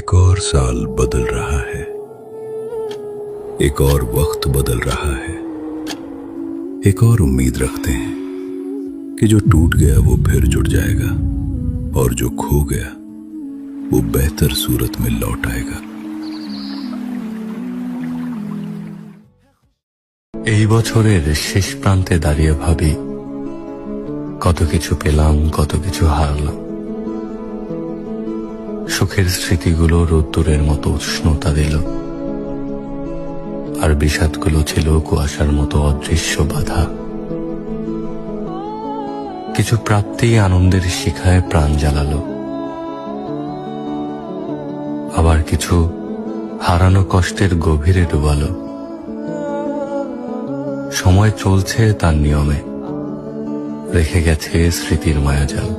एक और साल बदल रहा है, एक और वक्त बदल रहा है। एक और उम्मीद रखते हैं कि जो टूट गया वो फिर जुड़ जाएगा और जो खो गया वो बेहतर सूरत में लौट आएगा। এই বছরের শেষ প্রান্তে দাঁড়িয়ে ভাবি কত কিছু পেলাম, কত কিছু হারালাম। সুখের স্মৃতিগুলো রোদ্দুরের মতো উষ্ণতা দিল, আর বিষাদগুলো ছিল কুয়াশার মতো অদৃশ্য বাধা। কিছু প্রাপ্তি আনন্দের শিখায় প্রাণ জ্বালালো, আবার কিছু হারানো কষ্টের গভীরে ডুবালো। সময় চলছে তার নিয়মে, রেখে গেছে স্মৃতির মায়াজাল।